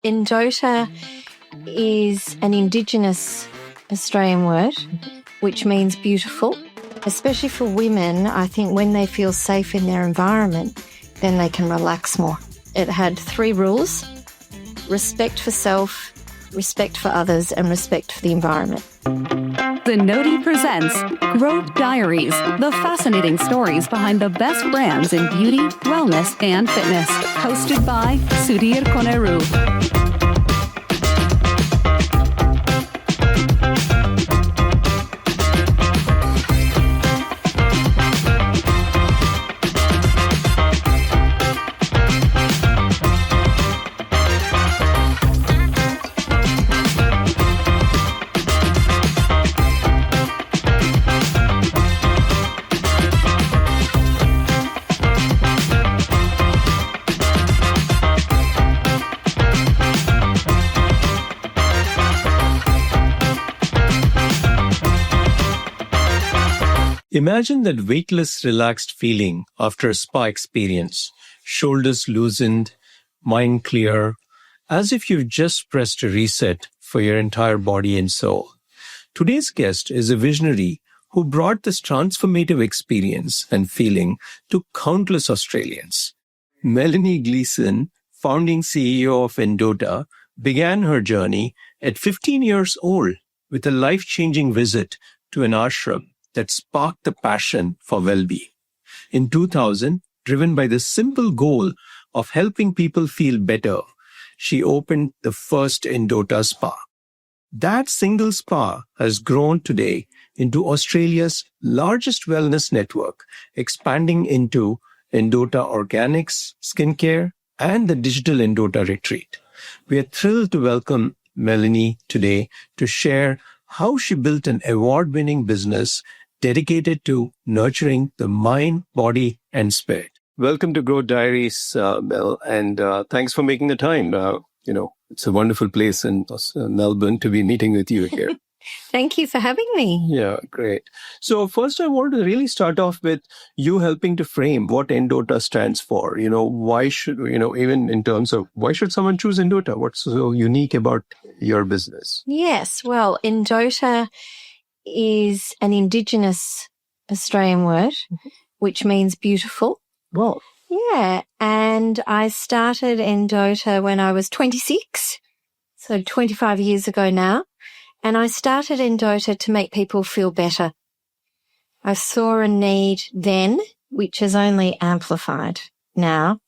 endota is an Indigenous Australian word, which means beautiful. Especially for women, I think when they feel safe in their environment, then they can relax more. It had 3 rules: respect for self, respect for others, and respect for the environment. Zenoti presents Growth Diaries, the fascinating stories behind the best brands in beauty, wellness, and fitness. Hosted by Sudheer Koneru. Imagine that weightless, relaxed feeling after a spa experience. Shoulders loosened, mind clear, as if you've just pressed a reset for your entire body and soul. Today's guest is a visionary who brought this transformative experience and feeling to countless Australians. Melanie Gleeson, founding CEO of Endota, began her journey at 15 years old with a life-changing visit to an ashram that sparked the passion for well-being. In 2000, driven by the simple goal of helping people feel better, she opened the first endota spa. That single spa has grown today into Australia's largest wellness network, expanding into endota organics, skincare, and the digital endota retreat. We are thrilled to welcome Melanie today to share how she built an award-winning business dedicated to nurturing the mind, body, and spirit. Welcome to Growth Diaries, Mel, and thanks for making the time. It's a wonderful place in Melbourne to be meeting with you here. Thank you for having me. Yeah, great. So first I want to really start off with you helping to frame what endota stands for. Why should, even in terms of why should someone choose endota? What's so unique about your business? Yes, well, endota is an Indigenous Australian word, which means beautiful. Wow. Yeah, and I started endota when I was 26, so 25 years ago now, and I started endota to make people feel better. I saw a need then, which is only amplified now,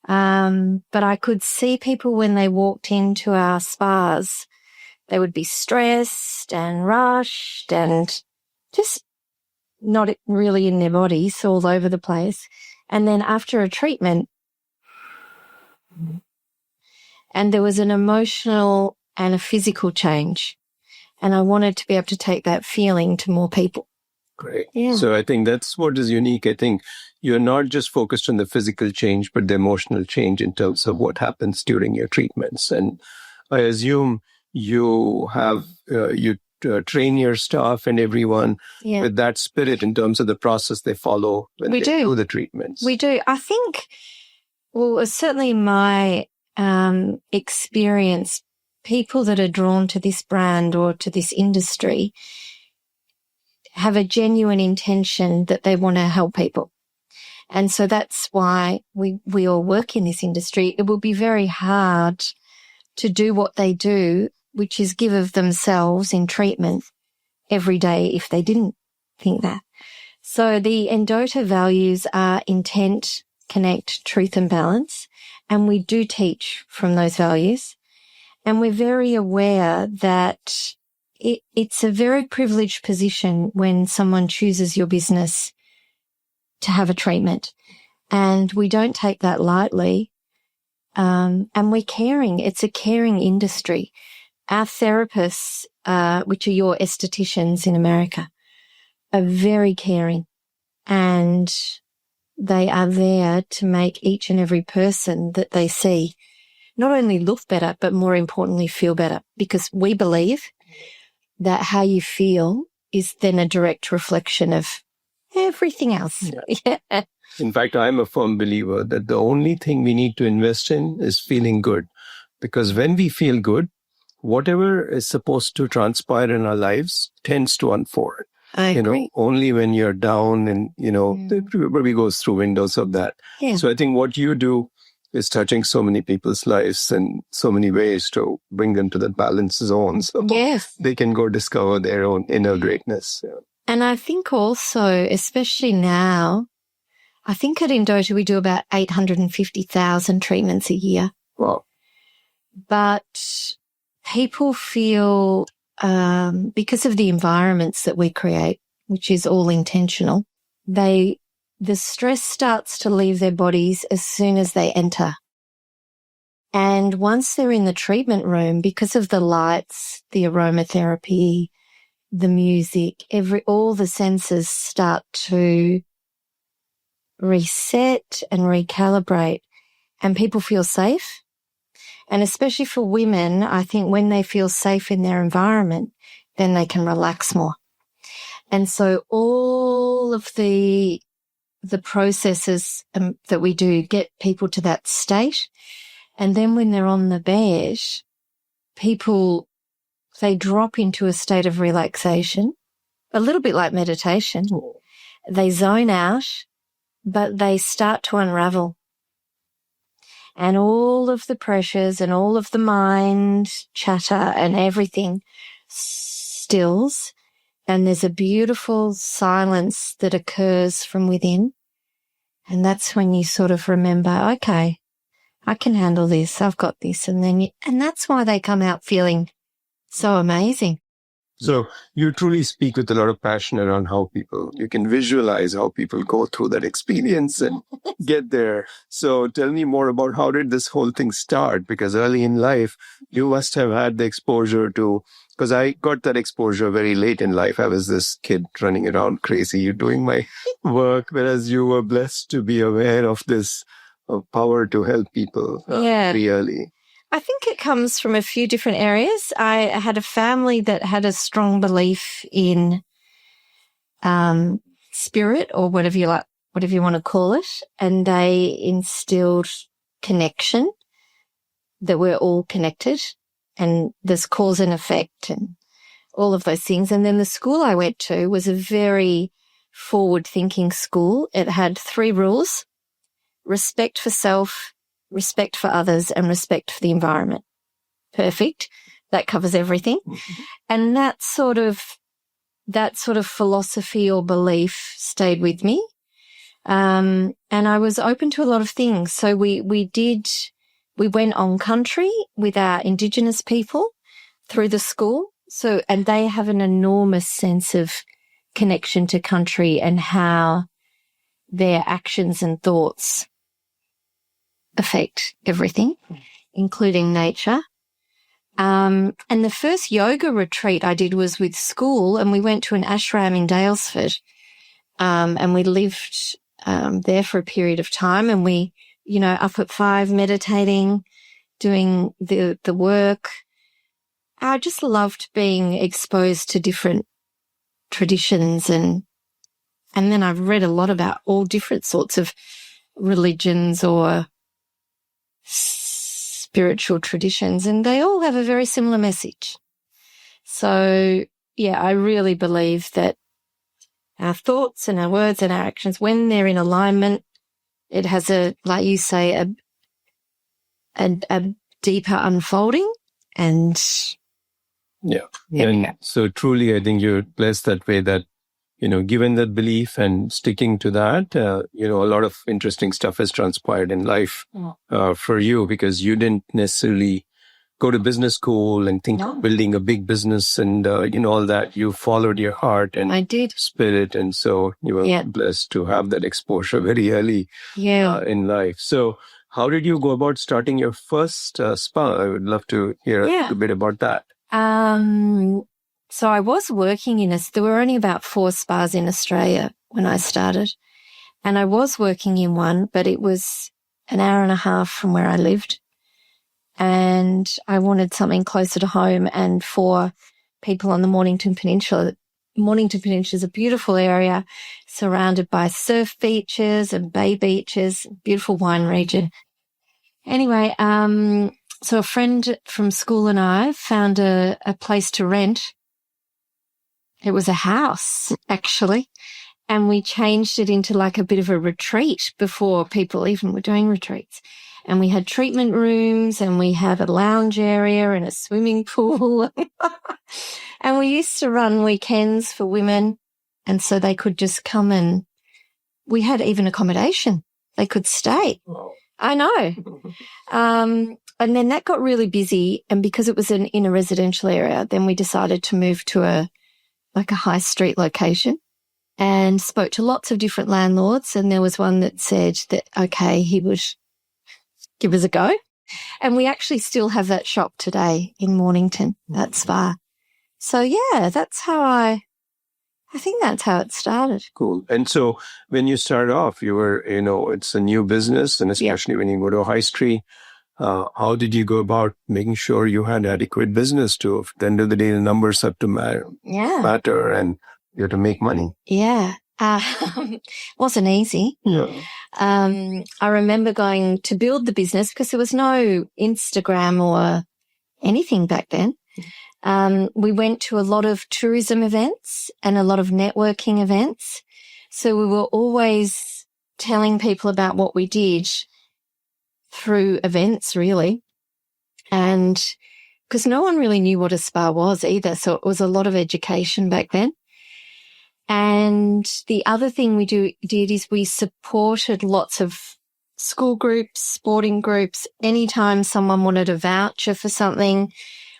but I could see people when they walked into our spas, they would be stressed and rushed and just not really in their bodies, all over the place. And then after a treatment, and there was an emotional and a physical change. And I wanted to be able to take that feeling to more people. Great. Yeah. So I think that's what is unique. I think you're not just focused on the physical change, but the emotional change in terms of what happens during your treatments. And I assume you have, train your staff and everyone with that spirit in terms of the process they follow when they do the treatments. We do. I think, well, certainly my experience, people that are drawn to this brand or to this industry have a genuine intention that they want to help people. And so that's why we all work in this industry. It will be very hard to do what they do, which is give of themselves in treatment every day if they didn't think that. So the endota values are intent, connect, truth, and balance. And we do teach from those values. And we're very aware that it's a very privileged position when someone chooses your business to have a treatment. And we don't take that lightly. And we're caring. It's a caring industry. Our therapists, which are your estheticians in America, are very caring, and they are there to make each and every person that they see not only look better, but more importantly, feel better, because we believe that how you feel is then a direct reflection of everything else. Yeah. In fact, I'm a firm believer that the only thing we need to invest in is feeling good. Because when we feel good, whatever is supposed to transpire in our lives tends to unfold. I agree. Only when you're down and, everybody goes through windows of that. Yeah. So I think what you do is touching so many people's lives in so many ways to bring them to that balance zone. So Yes. they can go discover their own inner greatness. Yeah. And I think also, especially now, I think at Endota we do about 850,000 treatments a year. Wow. But people feel, because of the environments that we create, which is all intentional, the stress starts to leave their bodies as soon as they enter. And once they're in the treatment room, because of the lights, the aromatherapy, the music, all the senses start to reset and recalibrate, and people feel safe. And especially for women, I think when they feel safe in their environment, then they can relax more. And so all of the processes that we do get people to that state. And then when they're on the bed, they drop into a state of relaxation, a little bit like meditation. They zone out, but they start to unravel. And all of the pressures and all of the mind chatter and everything stills. And there's a beautiful silence that occurs from within. And that's when you sort of remember, okay, I can handle this. I've got this. And that's why they come out feeling so amazing. So you truly speak with a lot of passion around how you can visualize how people go through that experience and get there. So tell me more about how did this whole thing start? Because early in life, you must have had the exposure to, because I got that exposure very late in life. I was this kid running around crazy, doing my work, whereas you were blessed to be aware of this power to help people very early. I think it comes from a few different areas. I had a family that had a strong belief in spirit, or whatever you want to call it, and they instilled connection, that we're all connected and there's cause and effect and all of those things. And then the school I went to was a very forward-thinking school. It had 3 rules: respect for self, respect for others, and respect for the environment. Perfect. That covers everything. And that sort of philosophy or belief stayed with me. And I was open to a lot of things. So we went on country with our Indigenous people through the school. So, and they have an enormous sense of connection to country and how their actions and thoughts affect everything, including nature. And the first yoga retreat I did was with school, and we went to an ashram in Daylesford, and we lived there for a period of time, and we, up at 5 meditating, doing the work. I just loved being exposed to different traditions, and then I've read a lot about all different sorts of religions or spiritual traditions, and they all have a very similar message. So, yeah, I really believe that our thoughts and our words and our actions, when they're in alignment, it has like you say, a deeper unfolding. And yeah. And so truly, I think you're blessed that way that, given that belief and sticking to that, a lot of interesting stuff has transpired in life for you, because you didn't necessarily go to business school and think of building a big business and, all that. You followed your heart and I did. Spirit. And so you were blessed to have that exposure very early in life. So how did you go about starting your first spa? I would love to hear a bit about that. So I was working there were only about 4 spas in Australia when I started, and I was working in one, but it was an hour and a half from where I lived, and I wanted something closer to home and for people on the Mornington Peninsula. Mornington Peninsula is a beautiful area surrounded by surf beaches and bay beaches, beautiful wine region. Anyway, So a friend from school and I found a place to rent. It was a house, actually. And we changed it into like a bit of a retreat before people even were doing retreats. And we had treatment rooms and we had a lounge area and a swimming pool. And we used to run weekends for women. And so they could just come, and we had even accommodation. They could stay. Wow. I know. And then that got really busy. And because it was in a residential area, then we decided to move to a high street location, and spoke to lots of different landlords. And there was one that said that, okay, he would give us a go. And we actually still have that shop today in Mornington, that spa. So yeah, that's how I think that's how it started. Cool. And so when you started off, you were, it's a new business, and especially when you go to a high street, how did you go about making sure you had adequate business to, at the end of the day, the numbers have to matter and you have to make money? Yeah. Wasn't easy. Yeah. I remember going to build the business because there was no Instagram or anything back then. We went to a lot of tourism events and a lot of networking events. So we were always telling people about what we did through events, really. And because no one really knew what a spa was either. So it was a lot of education back then. And the other thing we did is we supported lots of school groups, sporting groups. Anytime someone wanted a voucher for something,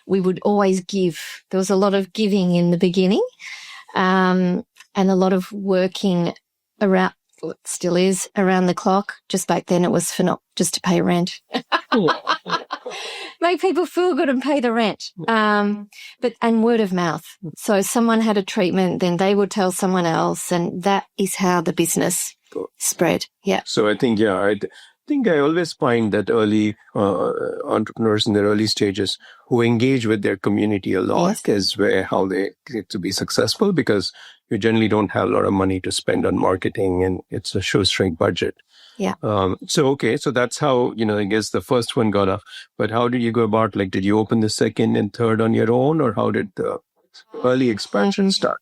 we would always give. There was a lot of giving in the beginning, and a lot of working around, well, it still is, around the clock. Just back then it was for not just to pay rent. Make people feel good and pay the rent. And word of mouth. So someone had a treatment, then they would tell someone else, and that is how the business spread. Yeah. So I think, I always find that early entrepreneurs in their early stages who engage with their community a lot is how they get to be successful, because you generally don't have a lot of money to spend on marketing, and it's a shoestring budget. Yeah. So that's how, I guess the first one got off. But how did you go about, did you open the second and third on your own, or how did the early expansion start?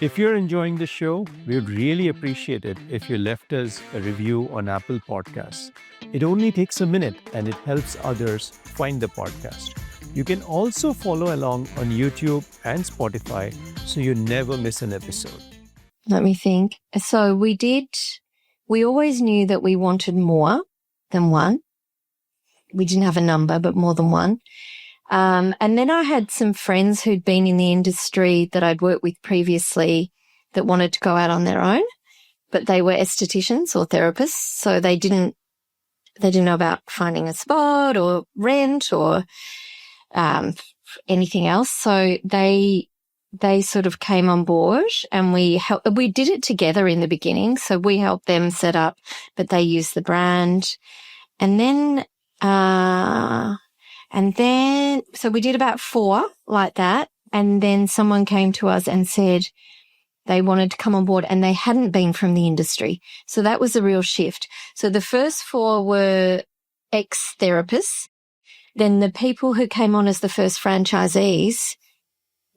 If you're enjoying the show, we would really appreciate it if you left us a review on Apple Podcasts. It only takes a minute and it helps others find the podcast. You can also follow along on YouTube and Spotify so you never miss an episode. Let me think. So we always knew that we wanted more than one. We didn't have a number, but more than one. And then I had some friends who'd been in the industry that I'd worked with previously that wanted to go out on their own, but they were estheticians or therapists. So they didn't know about finding a spot or rent or, anything else. So they sort of came on board, and we did it together in the beginning. So we helped them set up, but they used the brand. And then, so we did about 4 like that. And then someone came to us and said they wanted to come on board, and they hadn't been from the industry. So that was a real shift. So the first 4 were ex-therapists. Then the people who came on as the first franchisees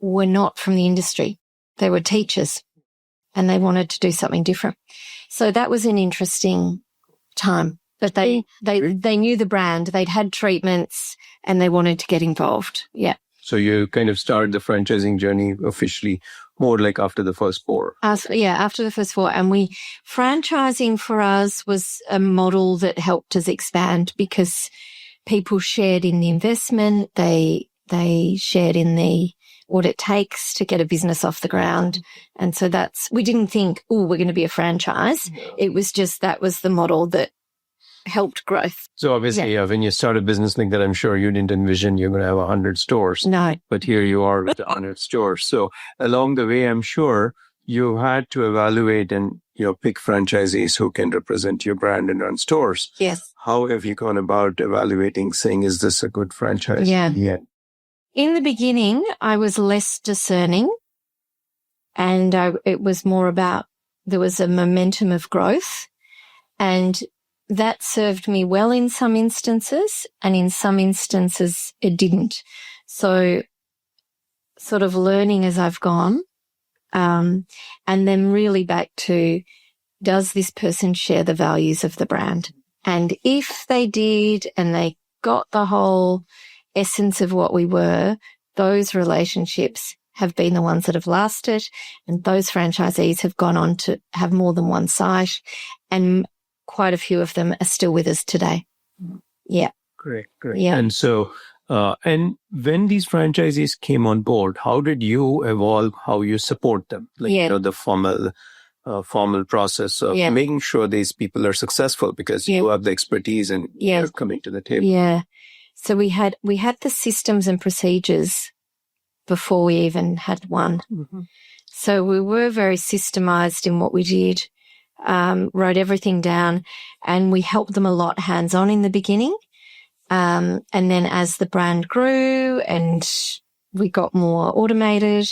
were not from the industry. They were teachers, and they wanted to do something different. So that was an interesting time. But they knew the brand, they'd had treatments, and they wanted to get involved. Yeah. So you kind of started the franchising journey officially more like after the first 4. After the first 4. And franchising for us was a model that helped us expand, because people shared in the investment, they shared in what it takes to get a business off the ground. And so we didn't think, we're going to be a franchise. No. It was just, that was the model that helped growth. So obviously, when you start a business like that, I'm sure you didn't envision you're going to have 100 stores. No. But here you are with 100 stores. So along the way, I'm sure you had to evaluate and, pick franchisees who can represent your brand and run stores. Yes. How have you gone about evaluating, saying, is this a good franchise? Yeah. In the beginning, I was less discerning, and it was more about, there was a momentum of growth, and that served me well in some instances, and in some instances it didn't. So sort of learning as I've gone, and then really back to, does this person share the values of the brand? And if they did, and they got the whole essence of what we were, those relationships have been the ones that have lasted, and those franchisees have gone on to have more than one site, and quite a few of them are still with us today. Yeah. Great. Yeah. And so, and when these franchisees came on board, how did you evolve how you support them? Like, the formal process of making sure these people are successful, because you have the expertise and you're coming to the table. Yeah. So we had the systems and procedures before we even had one. Mm-hmm. So we were very systemized in what we did, wrote everything down, and we helped them a lot hands-on in the beginning. And then as the brand grew and we got more automated,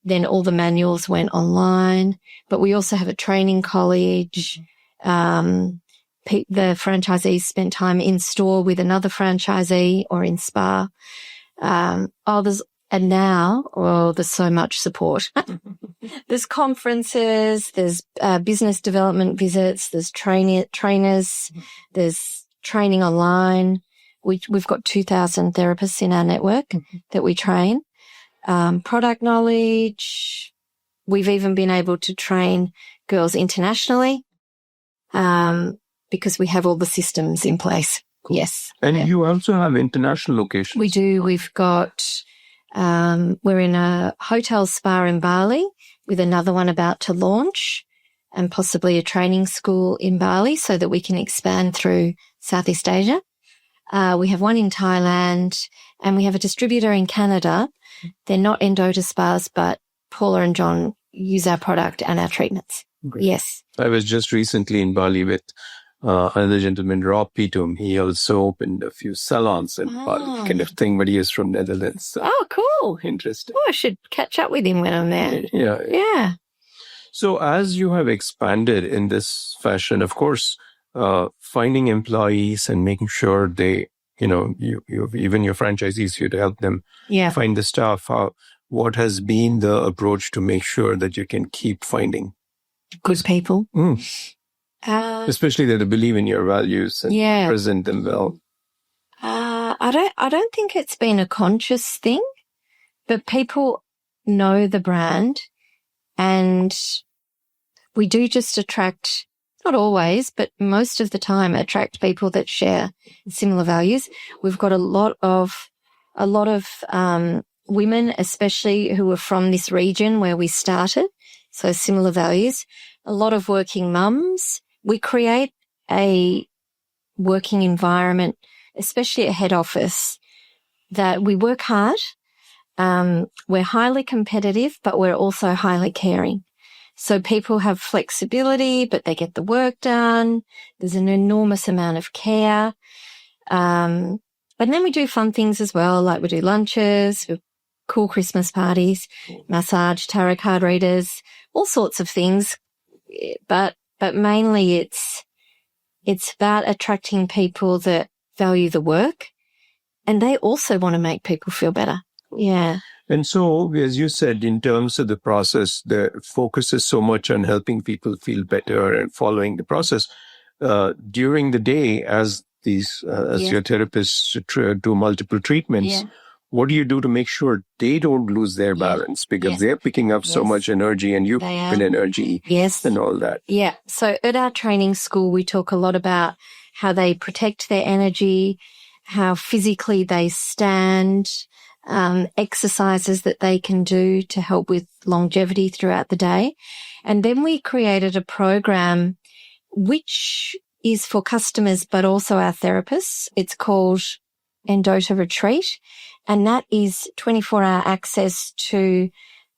then all the manuals went online. But we also have a training college. The franchisees spent time in store with another franchisee or in spa. There's so much support. There's conferences, there's business development visits, there's trainers, there's training online. We've got 2,000 therapists in our network that we train. Product knowledge. We've even been able to train girls internationally because we have all the systems in place. Yes. And you also have international locations. We do. We've got, we're in a hotel spa in Bali with another one about to launch, and possibly a training school in Bali so that we can expand through Southeast Asia. We have one in Thailand, and we have a distributor in Canada. They're not endota spas, but Paula and John use our product and our treatments. Great. Yes. I was just recently in Bali with another gentleman, Rob Pitum. He also opened a few salons in Bali, kind of thing, but he is from Netherlands. So. Oh, cool. Interesting. Oh, I should catch up with him when I'm there. Yeah. So as you have expanded in this fashion, of course, finding employees and making sure they, you even your franchisees, you to help them find the staff. What has been the approach to make sure that you can keep finding good people? Especially that they believe in your values and present them well. I don't think it's been a conscious thing, but people know the brand, and we do just attract, not always, but most of the time attract people that share similar values. We've got a lot of women, especially who are from this region where we started. So similar values, a lot of working mums. We create a working environment, especially at head office, that we work hard. We're highly competitive, but we're also highly caring. So people have flexibility, but they get the work done. There's an enormous amount of care. But then we do fun things as well, like we do lunches, cool Christmas parties, massage, tarot card readers, all sorts of things. But mainly it's about attracting people that value the work, and they also want to make people feel better. Yeah. And so, as you said, in terms of the process, the focus is so much on helping people feel better and following the process. During the day, as your therapists do multiple treatments, what do you do to make sure they don't lose their balance? Because they're picking up so much energy, and you keep energy and all that. Yeah. So at our training school, we talk a lot about how they protect their energy, how physically they stand, exercises that they can do to help with longevity throughout the day. And then we created a program which is for customers, but also our therapists. It's called Endota Retreat. And that is 24-hour access to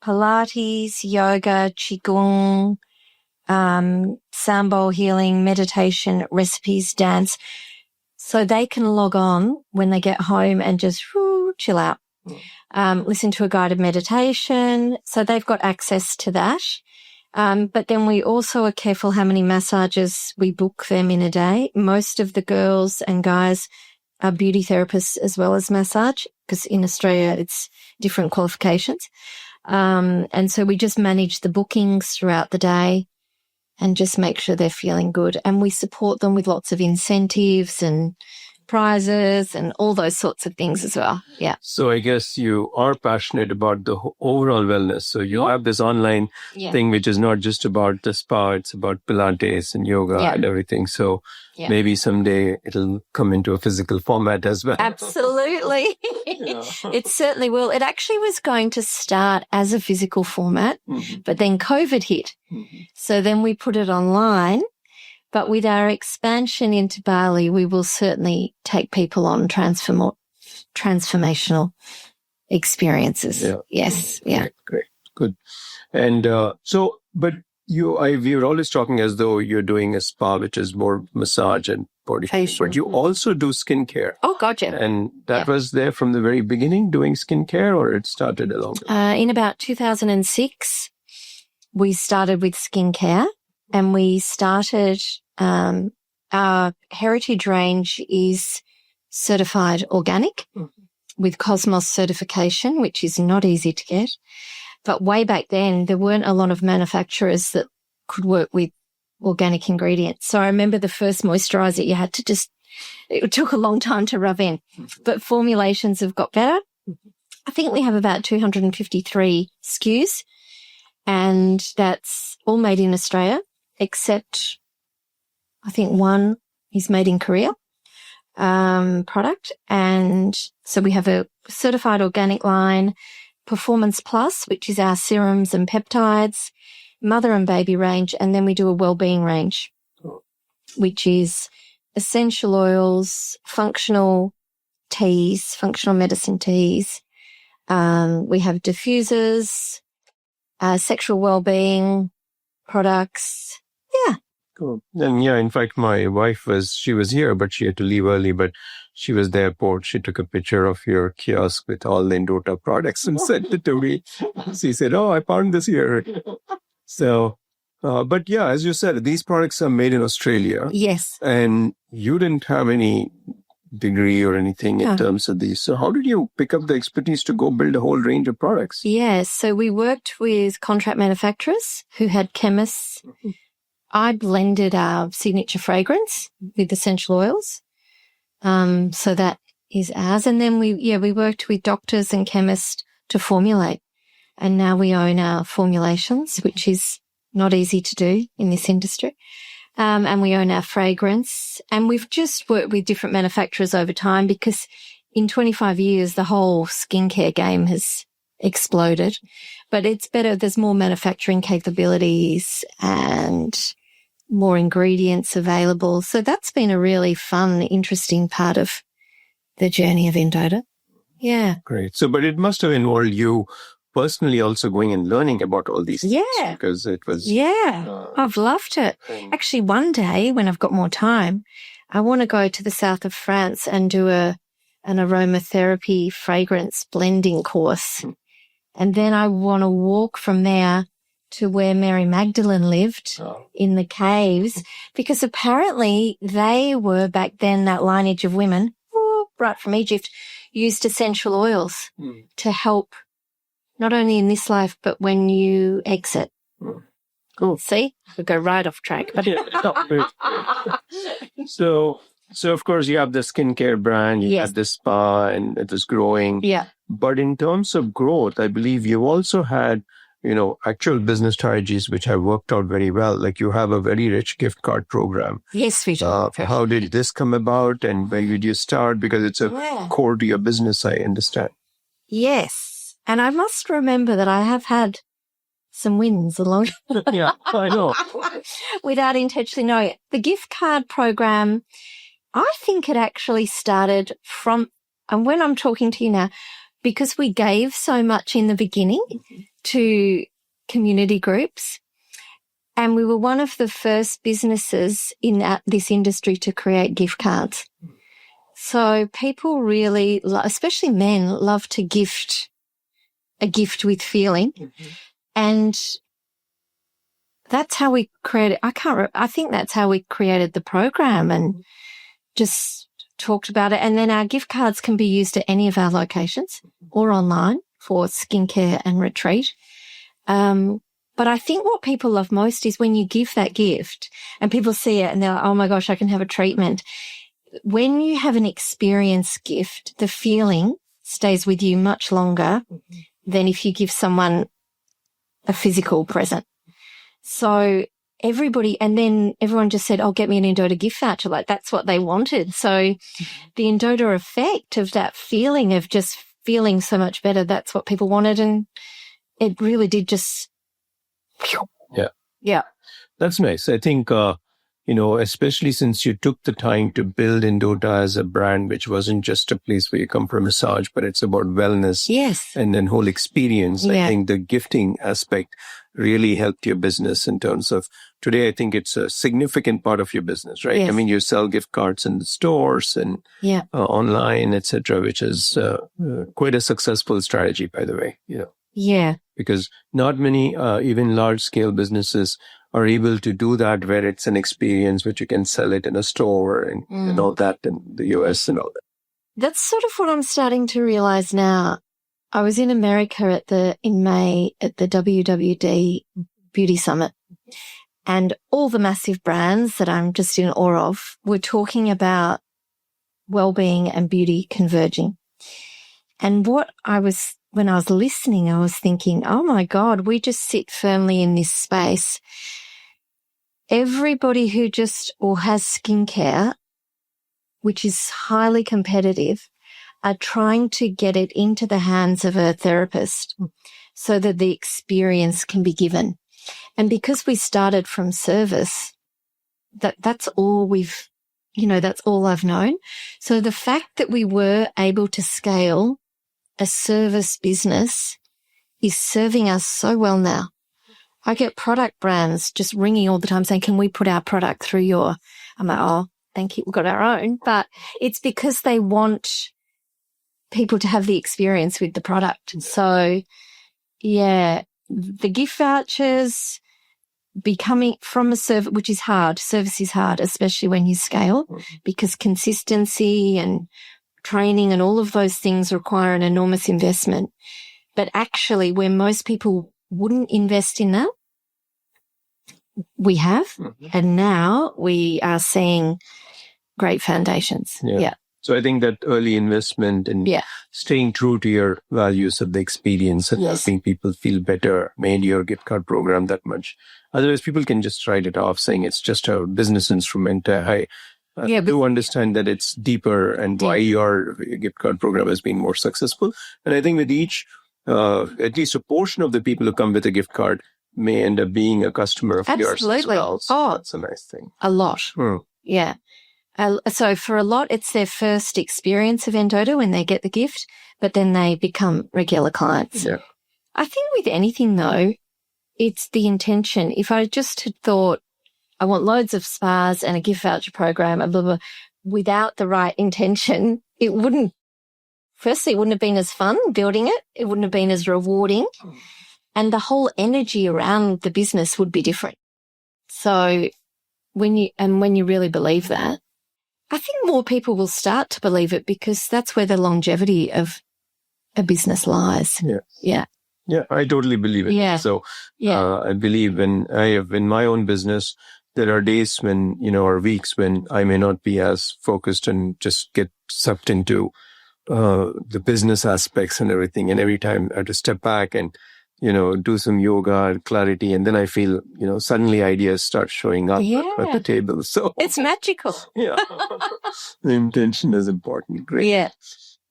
Pilates, yoga, Qigong, sound bowl healing, meditation, recipes, dance. So they can log on when they get home and just chill out. Listen to a guided meditation. So they've got access to that. But then we also are careful how many massages we book them in a day. Most of the girls and guys are beauty therapists as well as massage, because in Australia it's different qualifications. And so we just manage the bookings throughout the day and just make sure they're feeling good. And we support them with lots of incentives and prizes and all those sorts of things as well. Yeah. So I guess you are passionate about the overall wellness. So you have this online thing, which is not just about the spa, it's about Pilates and yoga and everything. So maybe someday it'll come into a physical format as well. Absolutely. It certainly will. It actually was going to start as a physical format, but then COVID hit. So then we put it online. But with our expansion into Bali, we will certainly take people on transformational experiences. Yeah. Yes. Yeah. Great. Good. And but we're always talking as though you're doing a spa, which is more massage and body facial. But you also do skincare. Oh, God, yeah. And that was there from the very beginning, doing skincare, or it started along the way? In about 2006, we started with skincare. And we started, our heritage range is certified organic with Cosmos certification, which is not easy to get. But way back then, there weren't a lot of manufacturers that could work with organic ingredients. So I remember the first moisturizer you had to it took a long time to rub in, but formulations have got better. I think we have about 253 SKUs, and that's all made in Australia. Except I think one is made in Korea, product. And so we have a certified organic line, Performance Plus, which is our serums and peptides, mother and baby range. And then we do a Wellbeing range, which is essential oils, functional teas, functional medicine teas. We have diffusers, sexual wellbeing products. Yeah. Cool. And in fact, my wife she was here, but she had to leave early, but she was at the airport. She took a picture of your kiosk with all the endota products and sent it to me. She said, "Oh, I found this here." So, but as you said, these products are made in Australia. Yes. And you didn't have any degree or anything in terms of these. So how did you pick up the expertise to go build a whole range of products? Yes. So we worked with contract manufacturers who had chemists. I blended our signature fragrance with essential oils. So that is ours. And then we worked with doctors and chemists to formulate. And now we own our formulations, which is not easy to do in this industry. And we own our fragrance. And we've just worked with different manufacturers over time because in 25 years, the whole skincare game has exploded. But it's better. There's more manufacturing capabilities and more ingredients available. So that's been a really fun, interesting part of the journey of endota. Yeah. Great. So, but it must have involved you personally also going and learning about all these things. Yeah. Because it was... I've loved it. Actually, one day when I've got more time, I want to go to the south of France and do an aromatherapy fragrance blending course. And then I want to walk from there to where Mary Magdalene lived in the caves, because apparently they were back then, that lineage of women, right from Egypt, used essential oils to help not only in this life, but when you exit. Cool. See, we go right off track. But So of course you have the skincare brand, you had the spa, and it was growing. Yeah. But in terms of growth, I believe you also had actual business strategies which have worked out very well. Like you have a very rich gift card program. Yes, we do. How did this come about and where did you start? Because it's a core to your business, I understand. Yes. And I must remember that I have had some wins along. Yeah, I know. Without intentionally knowing it. The gift card program, I think it actually started and when I'm talking to you now, because we gave so much in the beginning to community groups, and we were one of the first businesses in this industry to create gift cards. So people really, especially men, love to gift a gift with feeling. And that's how we created, I think that's how we created the program and just talked about it. And then our gift cards can be used at any of our locations or online for skincare and retreat. But I think what people love most is when you give that gift and people see it and they're like, oh my gosh, I can have a treatment. When you have an experience gift, the feeling stays with you much longer than if you give someone a physical present. So and then everyone just said, oh, get me an endota gift voucher. Like that's what they wanted. So the endota effect of that feeling of just feeling so much better, that's what people wanted. And it really did just. Yeah. Yeah. That's nice. I think, especially since you took the time to build endota as a brand, which wasn't just a place where you come for a massage, but it's about wellness. Yes. And then whole experience. Yeah. I think the gifting aspect really helped your business in terms of today. I think it's a significant part of your business, right? Yes. I mean, you sell gift cards in the stores and online, etc., which is quite a successful strategy, by the way. Yeah. Because not many, even large scale businesses are able to do that where it's an experience which you can sell it in a store and all that in the US and all that. That's sort of what I'm starting to realize now. I was in America in May at the WWD Beauty Summit, and all the massive brands that I'm just in awe of were talking about well-being and beauty converging. And when I was listening, I was thinking, oh my God, we just sit firmly in this space. Everybody who has skincare, which is highly competitive, are trying to get it into the hands of a therapist so that the experience can be given. And because we started from service, that's all that's all I've known. So the fact that we were able to scale a service business is serving us so well now. I get product brands just ringing all the time saying, can we put our product through your, I'm like, oh, thank you. We've got our own, but it's because they want people to have the experience with the product. So yeah, the gift vouchers becoming from a service, which is hard. Service is hard, especially when you scale, because consistency and training and all of those things require an enormous investment. But actually, where most people wouldn't invest in that, we have. And now we are seeing great foundations. Yeah. So I think that early investment and staying true to your values of the experience and helping people feel better made your gift card program that much. Otherwise, people can just write it off saying it's just a business instrument. I do understand that it's deeper and why your gift card program has been more successful. And I think with each, at least a portion of the people who come with a gift card may end up being a customer of yours as well. So that's a nice thing. A lot. Yeah. So for a lot, it's their first experience of endota when they get the gift, but then they become regular clients. Yeah. I think with anything though, it's the intention. If I just had thought, I want loads of spas and a gift voucher program and blah, blah, without the right intention, it wouldn't have been as fun building it. It wouldn't have been as rewarding. And the whole energy around the business would be different. So when you really believe that, I think more people will start to believe it because that's where the longevity of a business lies. Yeah. Yeah, I totally believe it. Yeah. So I believe in my own business, there are days when, or weeks when I may not be as focused and just get sucked into the business aspects and everything. And every time I have to step back and, do some yoga and clarity. And then I feel, suddenly ideas start showing up at the table. So it's magical. Yeah. The intention is important. Great. Yeah.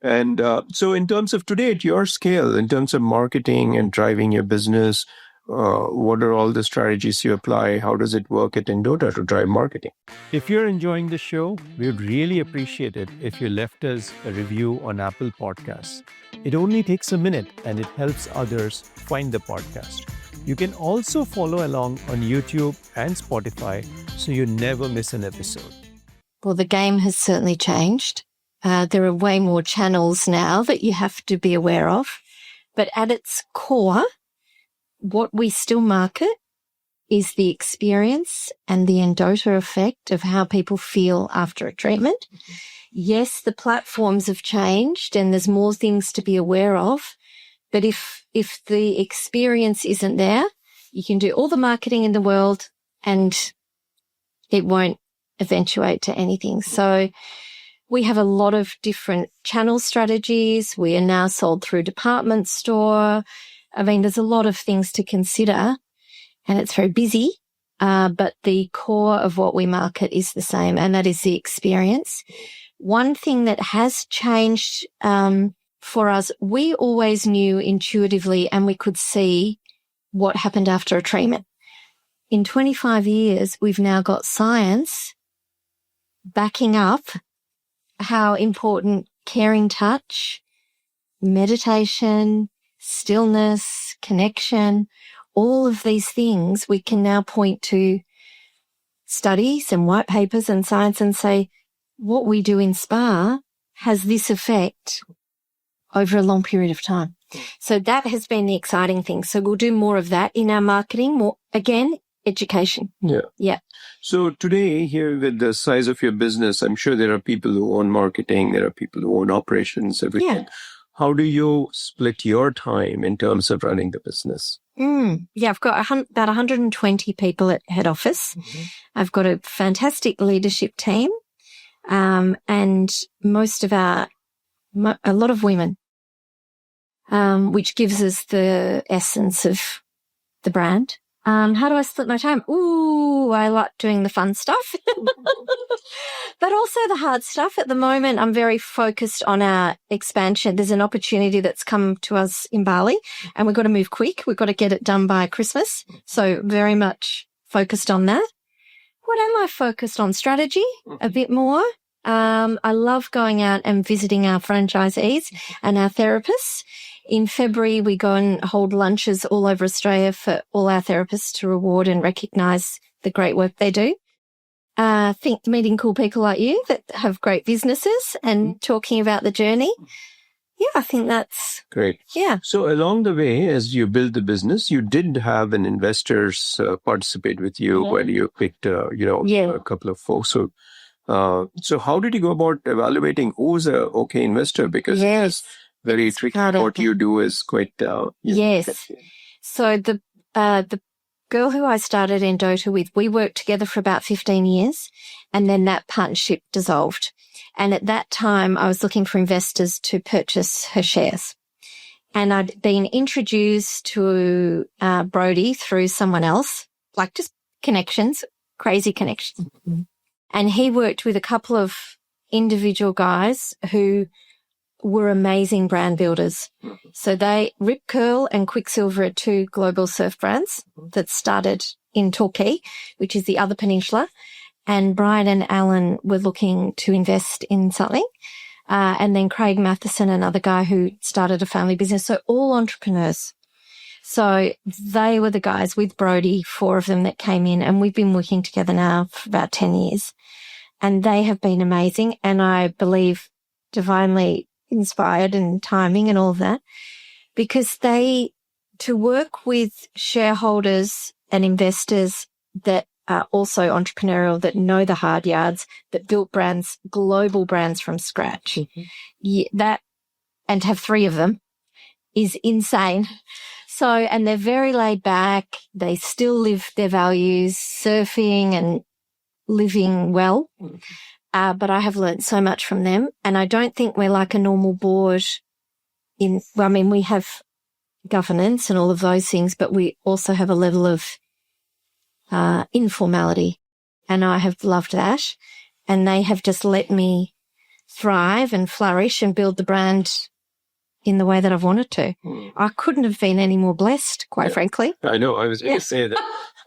And so in terms of today at your scale, in terms of marketing and driving your business, what are all the strategies you apply? How does it work at endota to drive marketing? If you're enjoying the show, we would really appreciate it if you left us a review on Apple Podcasts. It only takes a minute and it helps others find the podcast. You can also follow along on YouTube and Spotify so you never miss an episode. Well, the game has certainly changed. There are way more channels now that you have to be aware of. But at its core, what we still market is the experience and the endota effect of how people feel after a treatment. Yes, the platforms have changed and there's more things to be aware of. But if the experience isn't there, you can do all the marketing in the world and it won't eventuate to anything. So we have a lot of different channel strategies. We are now sold through department store. I mean, there's a lot of things to consider and it's very busy. But the core of what we market is the same, and that is the experience. One thing that has changed for us, we always knew intuitively and we could see what happened after a treatment. In 25 years, we've now got science backing up how important caring touch, meditation, stillness, connection, all of these things we can now point to studies and white papers and science and say, what we do in spa has this effect over a long period of time. So that has been the exciting thing. So we'll do more of that in our marketing, more, again, education. Yeah. Yeah. So today, here with the size of your business, I'm sure there are people who own marketing, there are people who own operations, everything. Yeah. How do you split your time in terms of running the business? Yeah, I've got about 120 people at head office. Mm-hmm. I've got a fantastic leadership team, and a lot of women, which gives us the essence of the brand. How do I split my time? Ooh, I like doing the fun stuff, but also the hard stuff. At the moment, I'm very focused on our expansion. There's an opportunity that's come to us in Bali and we've got to move quick. We've got to get it done by Christmas. So very much focused on that. What am I focused on? Strategy a bit more. I love going out and visiting our franchisees and our therapists. In February, we go and hold lunches all over Australia for all our therapists to reward and recognise the great work they do. I think meeting cool people like you that have great businesses and talking about the journey. Yeah, I think that's great. Yeah. So along the way, as you build the business, you did have an investors participate with you when you picked, a couple of folks. So how did you go about evaluating who's a okay investor? Because it's very tricky. What you do is quite yes. So the girl who I started endota with, we worked together for about 15 years, and then that partnership dissolved. And at that time, I was looking for investors to purchase her shares. And I'd been introduced to Brodie through someone else, like just connections, crazy connections. Mm-hmm. And he worked with a couple of individual guys who were amazing brand builders. So Rip Curl and Quicksilver are two global surf brands that started in Torquay, which is the other peninsula. And Brian and Alan were looking to invest in something. And then Craig Matheson, another guy who started a family business. So all entrepreneurs. So they were the guys with Brodie, 4 of them that came in, and we've been working together now for about 10 years. And they have been amazing, and I believe divinely inspired and timing and all of that, because to work with shareholders and investors that are also entrepreneurial, that know the hard yards, that built brands, global brands from scratch, and to have 3 of them is insane. So, and they're very laid back. They still live their values, surfing and living well. But I have learned so much from them. And I don't think we're like a normal board we have governance and all of those things, but we also have a level of informality. And I have loved that. And they have just let me thrive and flourish and build the brand in the way that I've wanted to. I couldn't have been any more blessed, quite frankly. I know. I was going to say that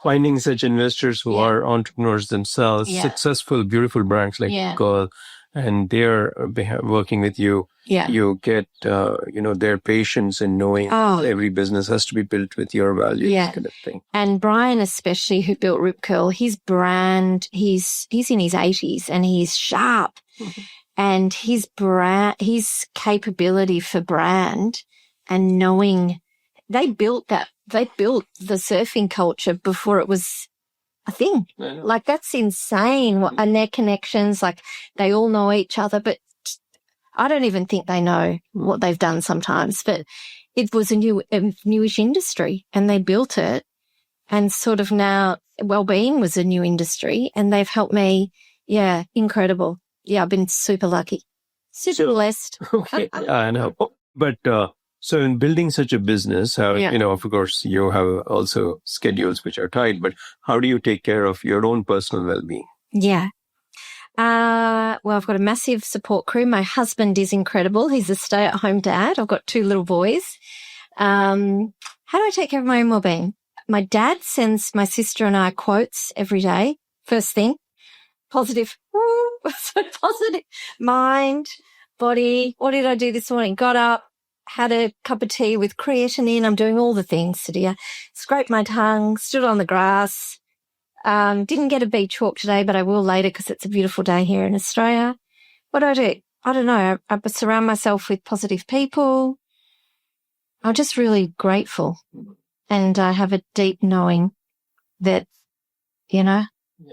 finding such investors who are entrepreneurs themselves, successful, beautiful brands like Girl, and they're working with you. Yeah. You get, their patience in knowing every business has to be built with your values kind of thing. And Brian, especially, who built Rip Curl, his brand, he's in his 80s and he's sharp. And his capability for brand and knowing, they built they built the surfing culture before it was a thing. Like, that's insane. And their connections, like, they all know each other, but I don't even think they know what they've done sometimes. But it was a newish industry, and they built it. And sort of now, Wellbeing was a new industry, and they've helped me. Yeah, incredible. Yeah, I've been super lucky, super blessed. Okay, I know. But so in building such a business, how, of course, you have also schedules which are tight, but how do you take care of your own personal well-being? Yeah. Well, I've got a massive support crew. My husband is incredible. He's a stay-at-home dad. I've got 2 little boys. How do I take care of my own well-being? My dad sends my sister and I quotes every day. First thing, positive. So positive. Mind, body. What did I do this morning? Got up, had a cup of tea with creatinine. I'm doing all the things, Sudheer. Scraped my tongue, stood on the grass. Didn't get a beach walk today, but I will later because it's a beautiful day here in Australia. What do I do? I don't know. I surround myself with positive people. I'm just really grateful. And I have a deep knowing that, I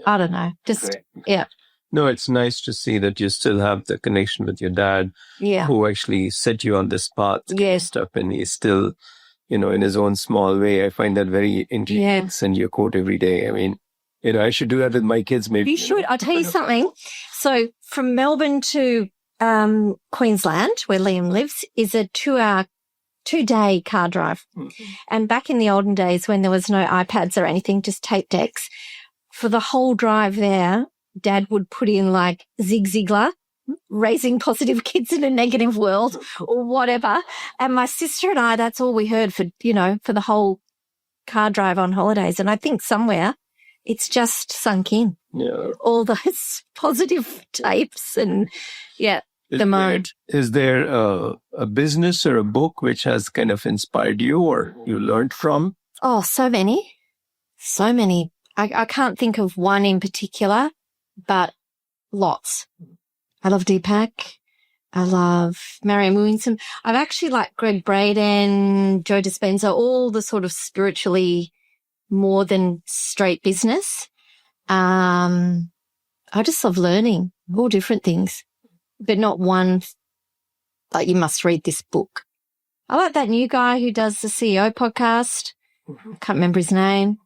don't know, just, yeah. No, it's nice to see that you still have the connection with your dad, who actually set you on this path stuff, and he's still, in his own small way. I find that very interesting. Yeah. Send you a quote every day. I mean, I should do that with my kids maybe. You should. I'll tell you something. So from Melbourne to Queensland, where Liam lives, is a 2-day car drive. Mm-hmm. And back in the olden days when there was no iPads or anything, just tape decks, for the whole drive there, Dad would put in like Zig Ziglar, raising positive kids in a negative world or whatever. And my sister and I, that's all we heard for the whole car drive on holidays. And I think somewhere it's just sunk in. Yeah. All those positive tapes and, the mode. Is there a business or a book which has kind of inspired you or you learned from? Oh, so many. So many. I can't think of one in particular, but lots. I love Deepak. I love Marianne Williamson. I've actually liked Greg Braden, Joe Dispenza, all the sort of spiritually more than straight business. I just love learning all different things, but not one like you must read this book. I like that new guy who does the CEO podcast. I can't remember his name.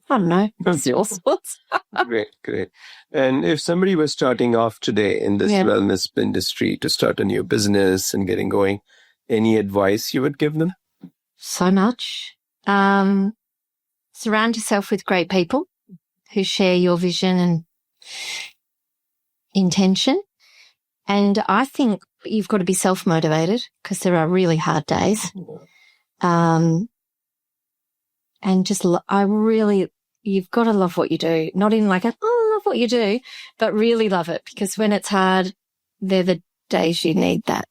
I don't know. It's your sorts. Great. And if somebody was starting off today in this wellness industry to start a new business and getting going, any advice you would give them? So much. Surround yourself with great people who share your vision and intention. And I think you've got to be self-motivated because there are really hard days. And just, you've got to love what you do. Not in like, I love what you do, but really love it, because when it's hard, they're the days you need that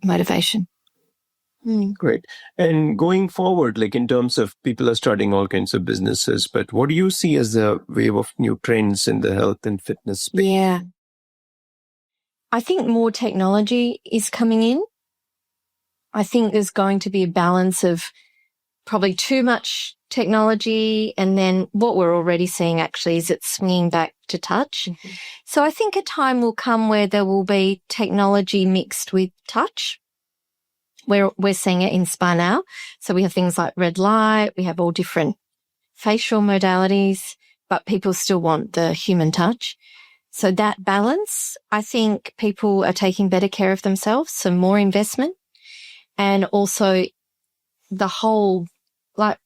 motivation. Great. And going forward, like in terms of people are starting all kinds of businesses, but what do you see as the wave of new trends in the health and fitness space? Yeah. I think more technology is coming in. I think there's going to be a balance of probably too much technology, and then what we're already seeing actually is it's swinging back to touch. Mm-hmm. So I think a time will come where there will be technology mixed with touch. We're seeing it in spa now. So we have things like red light, we have all different facial modalities, but people still want the human touch. So that balance, I think people are taking better care of themselves, so more investment, and also the whole, like,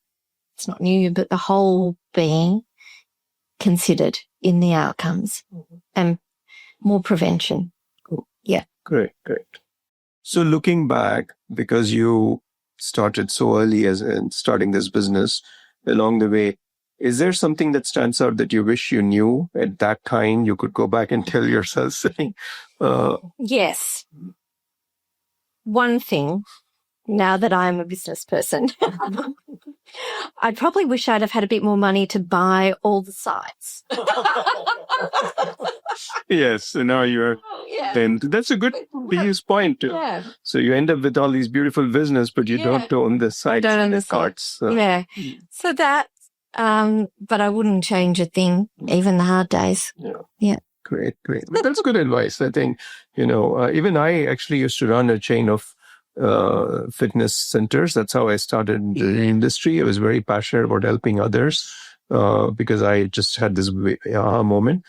it's not new, but the whole being considered in the outcomes, and more prevention. Cool. Yeah. Great. So looking back, because you started so early as in starting this business, along the way, is there something that stands out that you wish you knew at that time you could go back and tell yourself something? Yes. One thing now that I'm a business person. I'd probably wish I'd have had a bit more money to buy all the sites. Yes, so now you're then that's a good biggest point. Yeah. So you end up with all these beautiful business, but you don't own the sites, don't own the cards. So. Yeah. So that, but I wouldn't change a thing, even the hard days. Yeah. Great. But that's good advice. I think, even I actually used to run a chain of fitness centers. That's how I started in the industry. I was very passionate about helping others because I just had this aha moment.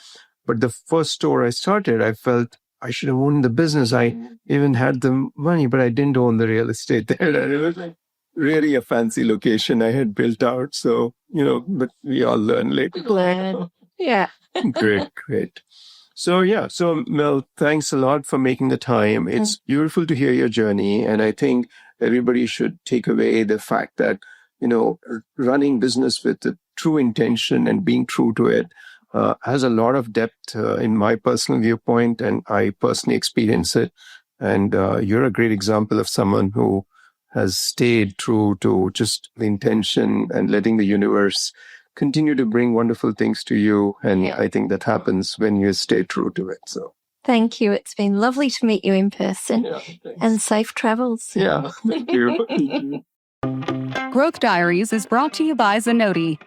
But the first store I started, I felt I should have owned the business. I even had the money, but I didn't own the real estate there. And it was like really a fancy location I had built out. So, but we all learn later. Yeah. Great. So Mel, thanks a lot for making the time. It's beautiful to hear your journey. And I think everybody should take away the fact that, running business with the true intention and being true to it has a lot of depth in my personal viewpoint, and I personally experience it. And you're a great example of someone who has stayed true to just the intention and letting the universe continue to bring wonderful things to you. And I think that happens when you stay true to it. So thank you. It's been lovely to meet you in person, and safe travels. Yeah, thank you. Growth Diaries is brought to you by Zenoti.